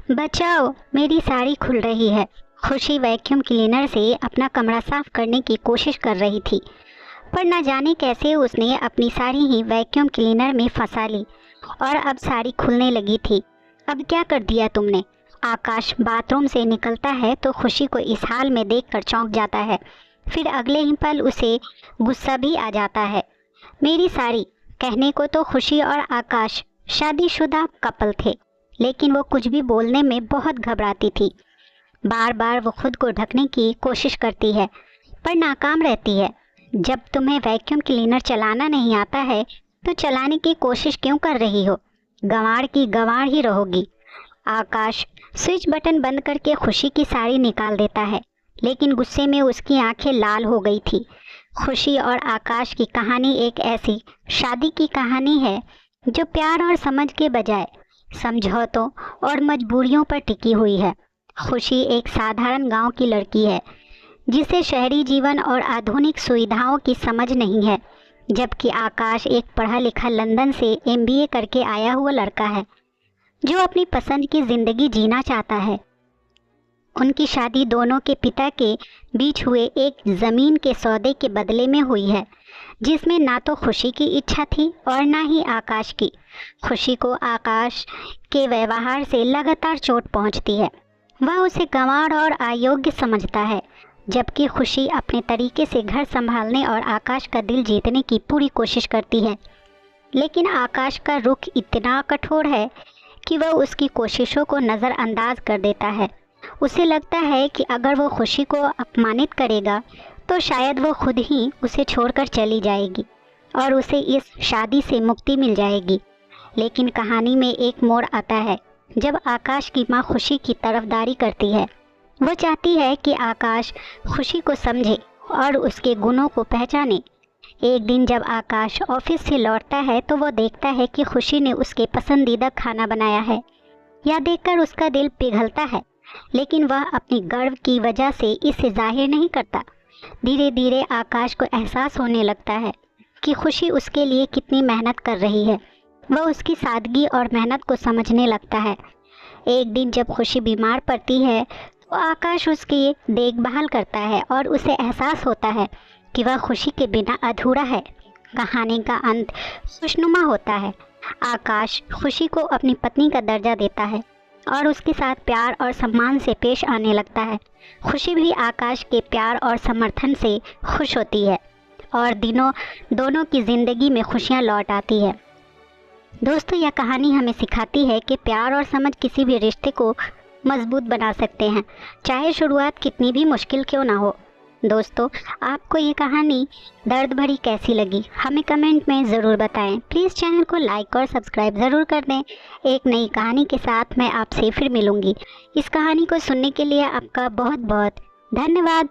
बचाओ, मेरी साड़ी खुल रही है। खुशी वैक्यूम क्लीनर से अपना कमरा साफ करने की कोशिश कर रही थी, पर न जाने कैसे उसने अपनी साड़ी ही वैक्यूम क्लीनर में फंसा ली और अब साड़ी खुलने लगी थी। अब क्या कर दिया तुमने? आकाश बाथरूम से निकलता है तो खुशी को इस हाल में देखकर चौंक जाता है। फिर अगले ही पल उसे गुस्सा भी आ जाता है। मेरी साड़ी कहने को तो खुशी और आकाश शादीशुदा कपल थे, लेकिन वो कुछ भी बोलने में बहुत घबराती थी। बार बार वो खुद को ढकने की कोशिश करती है, पर नाकाम रहती है। जब तुम्हें वैक्यूम क्लीनर चलाना नहीं आता है तो चलाने की कोशिश क्यों कर रही हो? गंवार की गंवार ही रहोगी। आकाश स्विच बटन बंद करके खुशी की साड़ी निकाल देता है, लेकिन गुस्से में उसकी आंखें लाल हो गई थी। खुशी और आकाश की कहानी एक ऐसी शादी की कहानी है जो प्यार और समझ के बजाय समझौतों और मजबूरियों पर टिकी हुई है। खुशी एक साधारण गांव की लड़की है जिसे शहरी जीवन और आधुनिक सुविधाओं की समझ नहीं है, जबकि आकाश एक पढ़ा लिखा लंदन से एमबीए करके आया हुआ लड़का है जो अपनी पसंद की ज़िंदगी जीना चाहता है। उनकी शादी दोनों के पिता के बीच हुए एक ज़मीन के सौदे के बदले में हुई है, जिसमें ना तो खुशी की इच्छा थी और ना ही आकाश की। खुशी को आकाश के व्यवहार से लगातार चोट पहुंचती है। वह उसे गंवार और अयोग्य समझता है, जबकि खुशी अपने तरीके से घर संभालने और आकाश का दिल जीतने की पूरी कोशिश करती है। लेकिन आकाश का रुख इतना कठोर है कि वह उसकी कोशिशों को नज़रअंदाज कर देता है। उसे लगता है कि अगर वो खुशी को अपमानित करेगा तो शायद वो खुद ही उसे छोड़कर चली जाएगी और उसे इस शादी से मुक्ति मिल जाएगी। लेकिन कहानी में एक मोड़ आता है जब आकाश की माँ खुशी की तरफदारी करती है। वो चाहती है कि आकाश खुशी को समझे और उसके गुणों को पहचाने। एक दिन जब आकाश ऑफिस से लौटता है तो वो देखता है कि खुशी ने उसके पसंदीदा खाना बनाया है। यह देखकर उसका दिल पिघलता है, लेकिन वह अपनी गर्व की वजह से इसे जाहिर नहीं करता। धीरे धीरे आकाश को एहसास होने लगता है कि खुशी उसके लिए कितनी मेहनत कर रही है। वह उसकी सादगी और मेहनत को समझने लगता है। एक दिन जब खुशी बीमार पड़ती है तो आकाश उसकी देखभाल करता है और उसे एहसास होता है कि वह खुशी के बिना अधूरा है। कहानी का अंत खुशनुमा होता है। आकाश खुशी को अपनी पत्नी का दर्जा देता है और उसके साथ प्यार और सम्मान से पेश आने लगता है। खुशी भी आकाश के प्यार और समर्थन से खुश होती है और दोनों की ज़िंदगी में खुशियाँ लौट आती है। दोस्तों, यह कहानी हमें सिखाती है कि प्यार और समझ किसी भी रिश्ते को मजबूत बना सकते हैं, चाहे शुरुआत कितनी भी मुश्किल क्यों ना हो। दोस्तों, आपको ये कहानी दर्द भरी कैसी लगी हमें कमेंट में ज़रूर बताएं। प्लीज़ चैनल को लाइक और सब्सक्राइब ज़रूर कर दें। एक नई कहानी के साथ मैं आपसे फिर मिलूँगी। इस कहानी को सुनने के लिए आपका बहुत बहुत धन्यवाद।